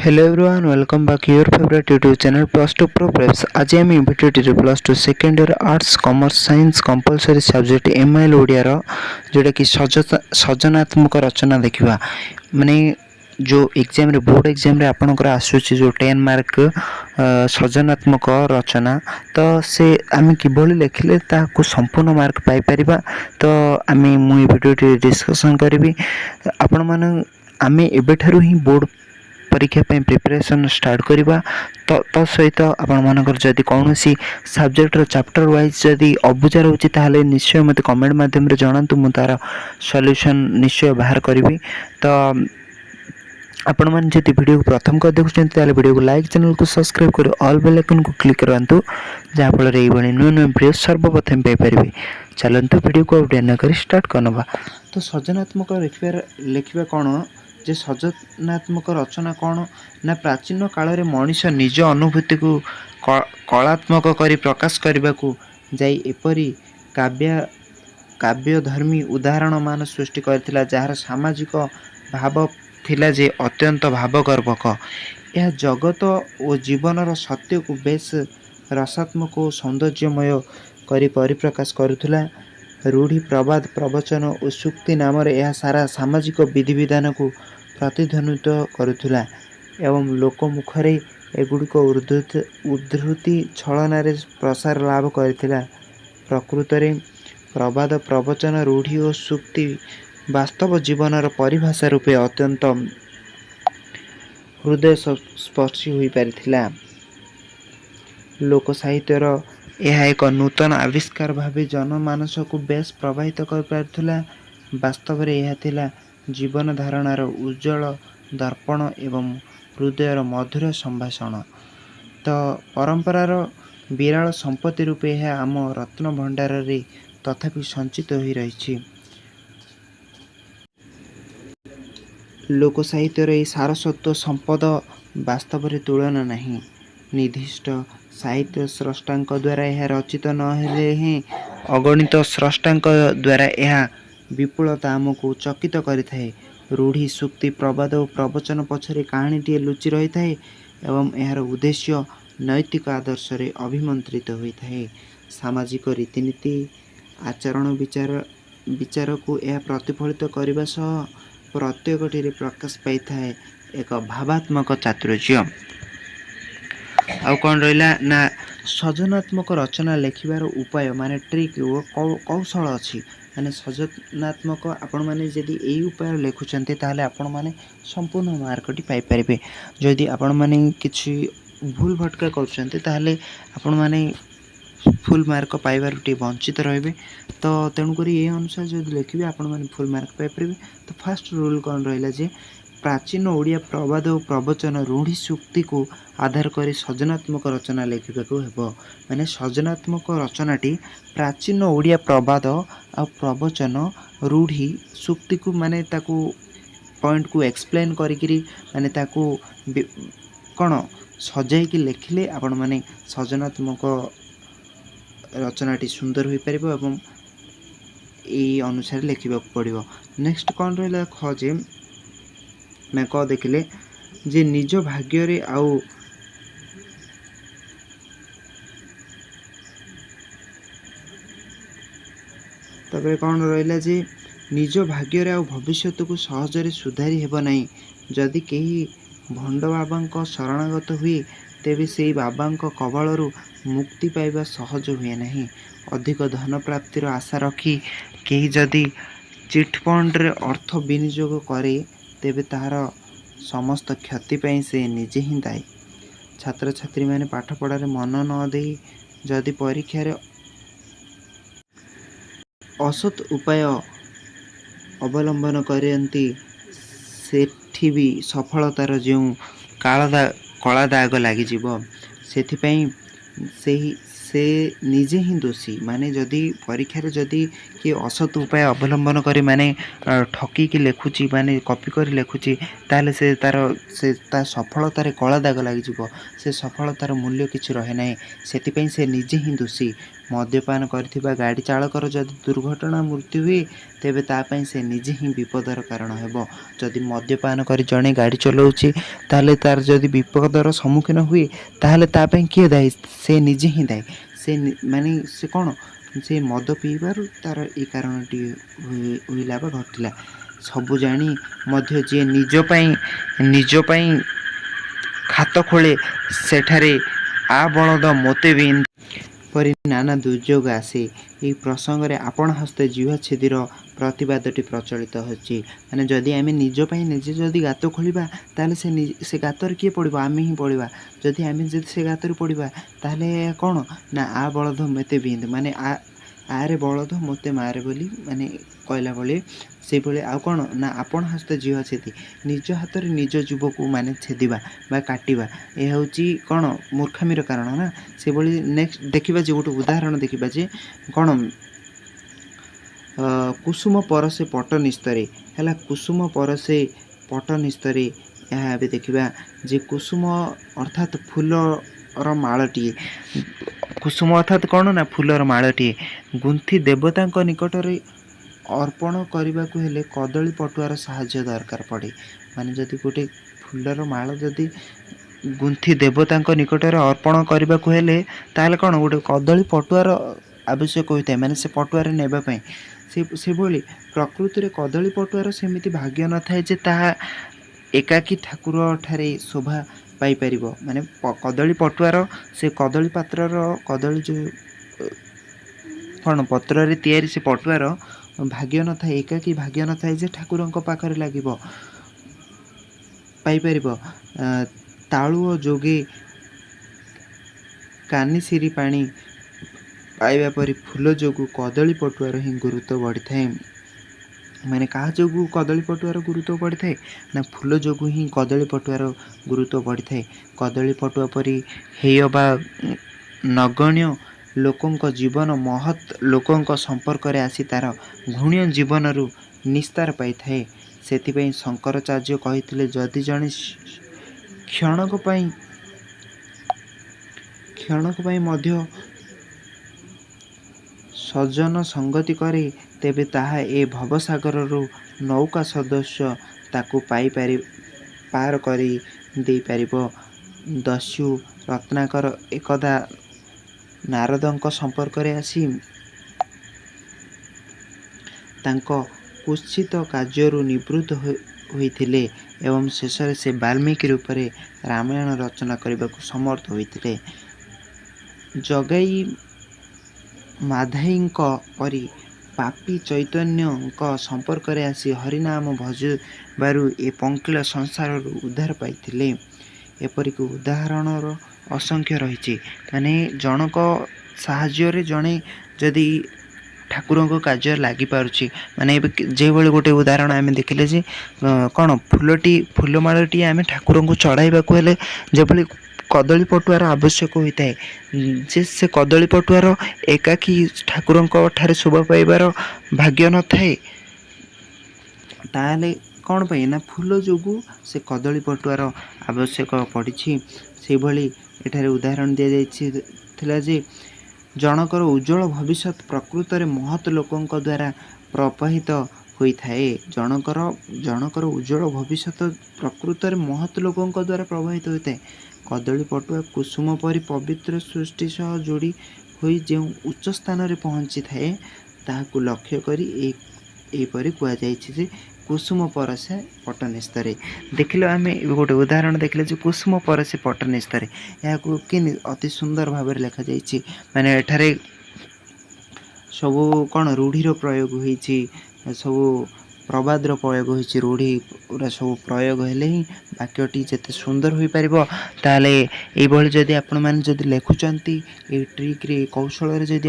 Hello everyone, welcome back your favorite YouTube channel Plus 2 Pro Preps. आज आम video plus two second year arts commerce science compulsory subject MIL Odia जोटा कि सृजनात्मक रचना देखा माने जो एग्जाम रे बोर्ड एग्जाम रे आपनकर आसुची जो 10 मार्क सृजनात्मक रचना तो से आम किभली लिखिले ताको संपूर्ण मार्क पाई परिबा। तो आम मु भिडियो डिस्कशन करी आपण माने आम एबेठारु ही बोर्ड परीक्षा पे प्रिपरेशन स्टार्ट करवा। तो सहित आपण मानकर जदि कौन सी सब्जेक्ट चैप्टर वाइज जदि अबुझा रोचे ताहले निश्चय मते कमेंट माध्यम रे जणांतु मु तार सॉल्यूशन निश्चय बाहर करी। तो आपण मैंने जदि वीडियो को प्रथम कर देखुंत वीडियो को लाइक चैनल को सब्सक्राइब कर ऑल बेल आइकन को क्लिक करंतु जहाँफल ये नुआ नुआ वीडियो सर्वप्रथम पाइपर। चलतु वीडियो को आउट कर स्टार्ट करवा। तो सृजनात्मक लिखा कौन जे सृजनात्मक रचना कौन ना प्राचीन काल रे मनीष निज अनुभूति को कलात्मक करी प्रकाश करने को जाई एपरी काव्यधर्मी उदाहरण मान सृष्टि करथिला जार सामाजिक भाव थिला जे अत्यंत भावगर्भक। यह जगत और जीवनर सत्य को बेस रसात्मक और सौंदर्यमय करी परिप्रकाश करुथिला। रूढ़ी प्रवाद प्रवचन और सूक्ति नाम यह सारा सामाजिक विधिविधान को प्रतिध्वनित करुथिला एवं लोकमुखरे एगुड़िक उद्धृति छलन प्रसार लाभ करथिला। प्रकृत में प्रवाद प्रवचन रूढ़ी और सूक्ति वास्तव जीवनर परिभाषा रूपे अत्यंत हृदय स्पर्शी हो पारिथिला। लोक साहित्यर यह एक नूतन आविष्कार भावे जनमानस को बेस प्रभावित कर पारुथिला। वास्तव में यह थिला जीवन धारणार उज्जवल दर्पण एवं हृदयर मधुर संभाषण। तो परंपरार विराल संपत्ति रूपे यह आम रत्न भंडार रे तथापि संचित हो रही। लोक साहित्यर यह सारस्वत संपद वास्तव में तुलना नहीं। निर्दिष्ट साहित्य स्रष्टांक द्वारा यह रचित नहेले ही अगणित स्रष्टांक द्वारा यह विपुलता आमको चकित करिथाए। रूढ़ी सूक्ति प्रवाद और प्रवचन पछरे कहानीटी लुचि रही थाए एवं यार उद्देश्य नैतिक आदर्श रे अभिमंत्रित होता है। सामाजिक रीतिनीति आचरण विचार को यह प्रतिफलित करने सह प्रत्येकटी प्रकाश पाई थाए एक भावात्मक चातुर्य। आउ कौन रहा ना सृजनात्मक रचना लिखिबार उपाय माने ट्रिक कौशल अच्छी माने सृजनात्मक आपण माने जदि यही उपाय लिखुचंते ताहले आपण माने संपूर्ण मार्कटी पाई परिबे। जदि आपण माने किछि भूल भटका करचंते ताहले आपण माने फुल मार्क पाइबार टी वंचित रहिबे। तो तेणु करी ए अनुसार जदि लिखिबे आपण माने फुल मार्क पाई परिबे। तो फर्स्ट रूल कौन रहिला जे प्राचीन ओडिया प्रवाद और प्रवचन रूढ़ी सूक्ति को आधार कर सृजनात्मक रचना लिखा हेबो। माने सृजनात्मक रचनाटी प्राचीन ओडिया प्रवाद और प्रवचन रूढ़ी सूक्ति को माने ताकू पॉइंट को एक्सप्लेन करी माने ताकू कौन सजाई लिखिले आपण माने सृजनात्मक रचनाटी सुंदर हो पार एवं यही अनुसार लिखा पड़ो। नेक्स्ट कौन रहा खजे मैं कह देखिले जे निज भाग्य रे आउ तबे कौन रहा जे निज भाग्य रे आउ भविष्य को सहजरे सुधारी हेब नहीं। जदि केही भंड बाबा शरणागत हुए तेबे से बाबा कबलरू मुक्ति पाइबा सहज हुए नहीं। अधिक धन प्राप्तिर आशा रखी केही जदि चिटफंड रे अर्थ विनियोग करे तेबे तार समस्त क्षति पाई से निजे ही दायी। छात्र छात्री माने पाठ पढ़ारे मन न दे जदि परीक्षा रे असत उपाय अवलंबन करती सेठी भी सफलतार जो कला दाग लगी से निजे ही दोषी। माने जदि परीक्षा रे जदि कि असत उपाय अवलंबन करी माने ठकी कि लिखुची माने कॉपी कर लिखुची ताले से तार सफलतार कला दाग लगी से सफलतार मूल्य किसी रहे ना। से निजे ही दोषी। मद्यपान करथिबा गाड़ी चालकर जदि दुर्घटना मृत्यु हुए तेबे ता पई से निजे ही विपदर कारण हेबो। जदि मद्यपान करी जणे गाड़ी चलाउछि ताहले तार जदि विपदर सम्मुखीन हुए ताहले ता पई किए दायी? से निजे ही दायी। से माने से कौन से मद पीबारु तार ए कारणटी हुइला बा घटिला। सबु जानी मध्य जे निज पई खात खोले सेठारे आ बलद मोते भी परी नाना दुर्योग आसे। এই প্রসঙ্গে আপন হস্তে জিহ্বা ছেদির প্রতিবাদটি প্রচলিত হচ্ছে। মানে যদি আমি নিজ পাই নিজে যদি গাত খোলিবা তাহলে সে গাতরে কিଏ পড়িব? আমি ହିଁ পড়িবা। যদি আমি যদি ସେ ଗାତରେ ପଡ଼ିବା ତାହେଲେ କ'ଣ ନା ଆ ବଳଦ ମୋତେ ବିନ୍ଧ, ମାନେ ଆରେ ବଳଦ ମୋତେ ମାରେ ବୋଲି ମାନେ କହିଲା ଭଳି ସେଇଭଳି। ଆଉ କ'ଣ ନା ଆପଣ ହସ୍ତେ ଜିହ୍ବା ଛେଦି, ନିଜ ହାତରେ ନିଜ ଜୀବକୁ ମାନେ ଛେଦିବା ବା କାଟିବା ଏ ହେଉଛି କ'ଣ ମୂର୍ଖାମିର କାରଣ ନା। ସେଭଳି ନେକ୍ସଟ ଦେଖିବା ଯେ ଗୋଟେ ଉଦାହରଣ ଦେଖିବା ଯେ କ'ଣ କୁସୁମ ପରଶେ ପଟ ନିସ୍ତରେ ହେଲା। କୁସୁମ ପରଶେ ପଟ ନିସ୍ତରେ ଏହା ଏବେ ଦେଖିବା ଯେ କୁସୁମ ଅର୍ଥାତ୍ ଫୁଲର ମାଳଟିଏ। କୁସୁମ ଅର୍ଥାତ୍ କ'ଣ ନା ଫୁଲର ମାଳଟିଏ ଗୁନ୍ଥି ଦେବତାଙ୍କ ନିକଟରେ ଅର୍ପଣ କରିବାକୁ ହେଲେ କଦଳୀ ପଟୁଆର ସାହାଯ୍ୟ ଦରକାର ପଡ଼େ। ମାନେ ଯଦି ଗୋଟେ ଫୁଲର ମାଳ ଯଦି ଗୁନ୍ଥି ଦେବତାଙ୍କ ନିକଟରେ ଅର୍ପଣ କରିବାକୁ ହେଲେ ତାହେଲେ କ'ଣ ଗୋଟେ କଦଳୀ ପଟୁଆର ଆବଶ୍ୟକ ହୋଇଥାଏ, ମାନେ ସେ ପଟୁଆରେ ନେବା ପାଇଁ। ସେଭଳି ପ୍ରକୃତିରେ କଦଳୀ ପଟୁଆର ସେମିତି ଭାଗ୍ୟ ନଥାଏ ଯେ ତାହା ଏକାକୀ ଠାକୁର ଠାରେ ଶୋଭା ପାଇପାରିବ। ମାନେ କଦଳୀ ପଟୁଆର ସେ କଦଳୀ ପାତ୍ରର କଦଳୀ ଯେଉଁ କ'ଣ ପତ୍ରରେ ତିଆରି ସେ ପଟୁଆର ଭାଗ୍ୟ ନଥାଏ, ଏକାକୀ ଭାଗ୍ୟ ନଥାଏ ଯେ ଠାକୁରଙ୍କ ପାଖରେ ଲାଗିବ ପାଇପାରିବ। ତାଳୁଅ ଯୋଗେ କାନିସିରି ପାଣି ପାଇବା ପରି ଫୁଲ ଯୋଗୁଁ କଦଳୀ ପଟୁଆର ହିଁ ଗୁରୁତ୍ୱ ବଢ଼ିଥାଏ। ମାନେ କାହା ଯୋଗୁଁ କଦଳୀ ପଟୁଆର ଗୁରୁତ୍ୱ ବଢ଼ିଥାଏ ନା ଫୁଲ ଯୋଗୁଁ ହିଁ କଦଳୀ ପଟୁଆର ଗୁରୁତ୍ୱ ବଢ଼ିଥାଏ। କଦଳୀ ପଟୁଆ ପରି ହେୟ ବା ନଗଣ୍ୟ ଲୋକଙ୍କ ଜୀବନ ମହତ୍ ଲୋକଙ୍କ ସମ୍ପର୍କରେ ଆସି ତାର ଘୃଣ୍ୟ ଜୀବନରୁ ନିସ୍ତାର ପାଇଥାଏ। ସେଥିପାଇଁ ଶଙ୍କରାଚାର୍ଯ୍ୟ କହିଥିଲେ ଯଦି ଜଣେ କ୍ଷଣକ ପାଇଁ ମଧ୍ୟ ସଜ୍ଜନ ସଙ୍ଗତି କରେ ତେବେ ତାହା ଏ ଭବସାଗରରୁ ନୌକା ସଦୃଶ ତାକୁ ପାର କରି ଦେଇପାରିବ। ଦସ୍ୟୁ ରତ୍ନାକର ଏକଦା ନାରଦଙ୍କ ସମ୍ପର୍କରେ ଆସି ତାଙ୍କ କୁତ୍ସିତ କାର୍ଯ୍ୟରୁ ନିବୃତ୍ତ ହୋଇଥିଲେ ଏବଂ ଶେଷରେ ସେ ବାଲ୍ମୀକି ରୂପରେ ରାମାୟଣ ରଚନା କରିବାକୁ ସମର୍ଥ ହୋଇଥିଲେ। ଜଗାଇ ମାଧାଇଙ୍କ ପରି ପାପୀ ଚୈତନ୍ୟଙ୍କ ସମ୍ପର୍କରେ ଆସି ହରିନାମ ଭଜିବାରୁ ଏ ପଙ୍କିଳ ସଂସାରରୁ ଉଦ୍ଧାର ପାଇଥିଲେ। ଏପରିକି ଉଦାହରଣର ଅସଂଖ୍ୟ ରହିଛି। ମାନେ ଜଣଙ୍କ ସାହାଯ୍ୟରେ ଜଣେ ଯଦି ଠାକୁରଙ୍କ କାର୍ଯ୍ୟରେ ଲାଗିପାରୁଛି, ମାନେ ଏବେ ଯେଭଳି ଗୋଟେ ଉଦାହରଣ ଆମେ ଦେଖିଲେ ଯେ କ'ଣ ଫୁଲମାଳଟିଏ ଆମେ ଠାକୁରଙ୍କୁ ଚଢ଼ାଇବାକୁ ହେଲେ ଯେଭଳି କଦଳୀ ପଟୁଆର ଆବଶ୍ୟକ ହୋଇଥାଏ, ଯେ ସେ କଦଳୀ ପଟୁଆର ଏକାକୀ ଠାକୁରଙ୍କ ଠାରେ ଶୋଭା ପାଇବାର ଭାଗ୍ୟ ନଥାଏ, ତାହେଲେ କ'ଣ ପାଇଁ ନା ଫୁଲ ଯୋଗୁଁ ସେ କଦଳୀ ପଟୁଆର ଆବଶ୍ୟକ ପଡ଼ିଛି। ସେହିଭଳି ଏଠାରେ ଉଦାହରଣ ଦିଆଯାଇଛି ଥିଲା ଯେ ଜଣଙ୍କର ଉଜ୍ଜ୍ୱଳ ଭବିଷ୍ୟତ ପ୍ରକୃତରେ ମହତ୍ ଲୋକଙ୍କ ଦ୍ୱାରା ପ୍ରବାହିତ ହୋଇଥାଏ। ଜଣଙ୍କର ଉଜ୍ଜ୍ୱଳ ଭବିଷ୍ୟତ ପ୍ରକୃତରେ ମହତ୍ ଲୋକଙ୍କ ଦ୍ୱାରା ପ୍ରବାହିତ ହୋଇଥାଏ। କଦଳୀ ପଟୁଆ କୁସୁମ ପରି ପବିତ୍ର ସୃଷ୍ଟି ସହ ଯୋଡ଼ି ହୋଇ ଯେଉଁ ଉଚ୍ଚ ସ୍ଥାନରେ ପହଞ୍ଚିଥାଏ ତାହାକୁ ଲକ୍ଷ୍ୟ କରି ଏହିପରି କୁହାଯାଇଛି ଯେ କୁସୁମ ପରଶେ ପଟ ନିସ୍ତରେ। ଦେଖିଲେ ଆମେ ଗୋଟେ ଉଦାହରଣ ଦେଖିଲେ ଯେ କୁସୁମ ପରଶେ ପଟ ନିସ୍ତରେ, ଏହାକୁ ଅତି ସୁନ୍ଦର ଭାବରେ ଲେଖାଯାଇଛି। ମାନେ ଏଠାରେ ସବୁ କ'ଣ ରୂଢ଼ିର ପ୍ରୟୋଗ ହୋଇଛି, ସବୁ ପ୍ରବାଦର ପ୍ରୟୋଗ ହୋଇଛି, ରୂଢ଼ି ପୁରା ସବୁ ପ୍ରୟୋଗ ହେଲେ ହିଁ ବାକ୍ୟଟି ଯେତେ ସୁନ୍ଦର ହୋଇପାରିବ। ତାହେଲେ ଏଇଭଳି ଯଦି ଆପଣମାନେ ଯଦି ଲେଖୁଛନ୍ତି ଏଇ ଟ୍ରିକ୍ରେ କୌଶଳରେ ଯଦି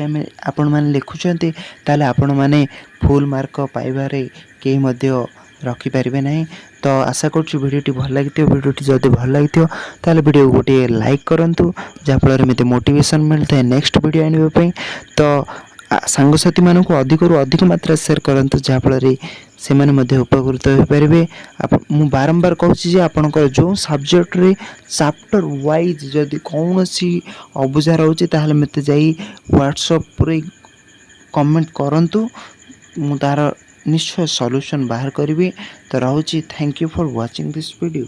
ଆପଣମାନେ ଲେଖୁଛନ୍ତି ତାହେଲେ ଆପଣମାନେ ଫୁଲ୍ ମାର୍କ ପାଇବାରେ କେହି ମଧ୍ୟ ରଖିପାରିବେ ନାହିଁ। ତ ଆଶା କରୁଛି ଭିଡ଼ିଓଟି ଭଲ ଲାଗିଥିବ। ଭିଡ଼ିଓଟି ଯଦି ଭଲ ଲାଗିଥିବ ତାହେଲେ ଭିଡ଼ିଓକୁ ଗୋଟିଏ ଲାଇକ୍ କରନ୍ତୁ, ଯାହାଫଳରେ ମୋତେ ମୋଟିଭେସନ୍ ମିଳିଥାଏ ନେକ୍ସଟ ଭିଡ଼ିଓ ଆଣିବା ପାଇଁ। ତ ସାଙ୍ଗସାଥିମାନଙ୍କୁ ଅଧିକରୁ ଅଧିକ ମାତ୍ରା ସେୟାର କରନ୍ତୁ, ଯାହାଫଳରେ ସେମାନେ ମଧ୍ୟ ଉପକୃତ ହୋଇପାରିବେ। ମୁଁ ବାରମ୍ବାର କହୁଛି ଯେ ଆପଣଙ୍କର ଯେଉଁ ସବଜେକ୍ଟରେ ଚାପ୍ଟର ୱାଇଜ୍ ଯଦି କୌଣସି ଅବୁଝା ରହୁଛି ତାହେଲେ ମୋତେ ଯାଇ ହ୍ୱାଟ୍ସଆପ୍ରେ କମେଣ୍ଟ କରନ୍ତୁ, ମୁଁ ତା'ର ନିଶ୍ଚୟ ସଲ୍ୟୁସନ୍ ବାହାର କରିବି। ତ ରହୁଛି, thank you for watching this video.